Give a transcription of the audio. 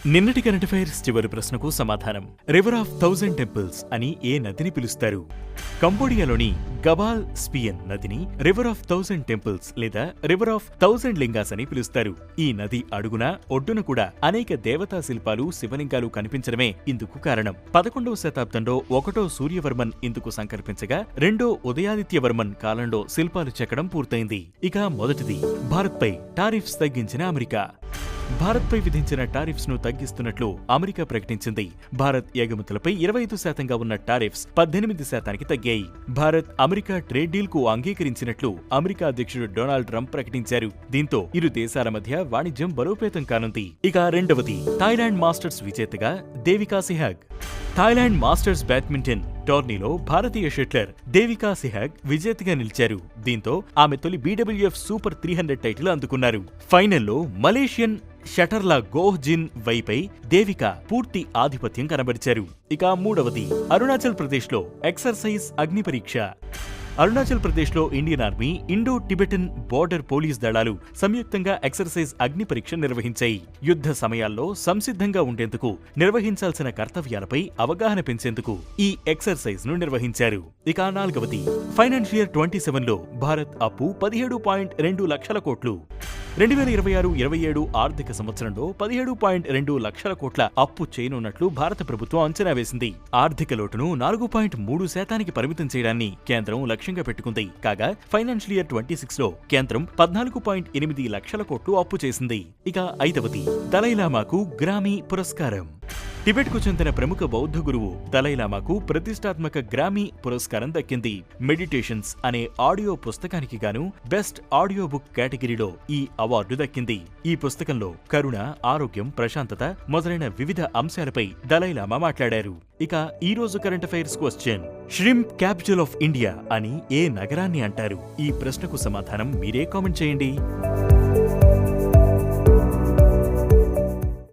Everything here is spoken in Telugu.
నిన్నటి కరెంట్ అఫైర్స్ చివరి ప్రశ్నకు సమాధానం. రివర్ ఆఫ్ 1000 టెంపుల్స్ అని ఏ నదిని పిలుస్తారు? కంబోడియాలోని గబాల్ స్పియన్ నదిని రివర్ ఆఫ్ 1000 టెంపుల్స్ లేదా రివర్ ఆఫ్ 1000 లింగాస్ అని పిలుస్తారు. ఈ నది అడుగున ఒడ్డున కూడా అనేక దేవతా శిల్పాలు, శివలింగాలు కనిపించడమే ఇందుకు కారణం. 11వ శతాబ్దంలో 1వ సూర్యవర్మన్ ఇందుకు సంకల్పించగా 2వ ఉదయాదిత్యవర్మన్ కాలంలో శిల్పాలు చెక్కడం పూర్తయింది. ఇక మొదటిది, భారత్పై టారిఫ్స్ తగ్గించిన అమెరికా. భారత్పై విధించిన టారిఫ్స్ ను తగ్గిస్తున్నట్లు అమెరికా ప్రకటించింది. భారత్ ఎగుమతులపై 25% ఉన్న టారిఫ్స్ 18% తగ్గాయి. భారత్ అమెరికా ట్రేడ్ డీల్ కు అంగీకరించినట్లు అమెరికా అధ్యక్షుడు డొనాల్డ్ ట్రంప్ ప్రకటించారు. దీంతో ఇరు దేశాల మధ్య వాణిజ్యం బలోపేతం కానుంది. ఇక రెండవది, థాయిలాండ్ మాస్టర్స్ విజేతగా Devika Sehwag. Thailand masters badminton టోర్నీలో భారతీయ షట్లర్ దేవికా సెహ్వాగ్ విజేతగా నిలిచారు. దీంతో ఆమె తొలి BWF సూపర్ 300 టైటిల్ అందుకున్నారు. ఫైనల్లో మలేషియన్ షటర్లా గోహ్ జిన్ వైపై దేవిక పూర్తి ఆధిపత్యం కనబరిచారు. ఇక మూడవది, అరుణాచల్ ప్రదేశ్లో ఎక్సర్సైజ్ అగ్ని పరీక్ష. అరుణాచల్ ప్రదేశ్లో Indian army, Indo Tibetan border police దళాలు సంయుక్తంగా ఎక్సర్సైజ్ అగ్ని పరీక్ష నిర్వహించాయి. యుద్ధ సమయాల్లో సంసిద్ధంగా ఉండేందుకు నిర్వహించాల్సిన కర్తవ్యాలపై అవగాహన పెంచేందుకు ఈ ఎక్సర్సైజ్ ను నిర్వహించారు. ఇక నాలుగవది, ఫైనాన్షియర్ 27లో భారత్ అప్పు 17.2 లక్షల కోట్లు. 2026-27 ఆర్థిక సంవత్సరంలో 17.2 లక్షల కోట్ల అప్పు చేయనున్నట్లు భారత ప్రభుత్వం అంచనా వేసింది. ఆర్థిక లోటును 4.3% పరిమితం చేయడాన్ని కేంద్రం లక్ష్యంగా పెట్టుకుంది. కాగా ఫైనాన్షియల్ ఇయర్ 26లో కేంద్రం 14.8 లక్షల కోట్లు అప్పు చేసింది. ఇక ఐదవది, దలైలామాకు గ్రామీ పురస్కారం. టిబెట్కు చెందిన ప్రముఖ బౌద్ధ గురువు దలైలామాకు ప్రతిష్టాత్మక గ్రామీ పురస్కారం దక్కింది. మెడిటేషన్స్ అనే ఆడియో పుస్తకానికి గాను బెస్ట్ ఆడియో బుక్ కేటగిరీలో ఈ అవార్డు దక్కింది. ఈ పుస్తకంలో కరుణ, ఆరోగ్యం, ప్రశాంతత మొదలైన వివిధ అంశాలపై దలైలామా మాట్లాడారు. ఇక ఈ రోజు current affairs question, shrimp capital of India అని ఏ నగరాన్ని అంటారు? ఈ ప్రశ్నకు సమాధానం మీరే కామెంట్ చేయండి.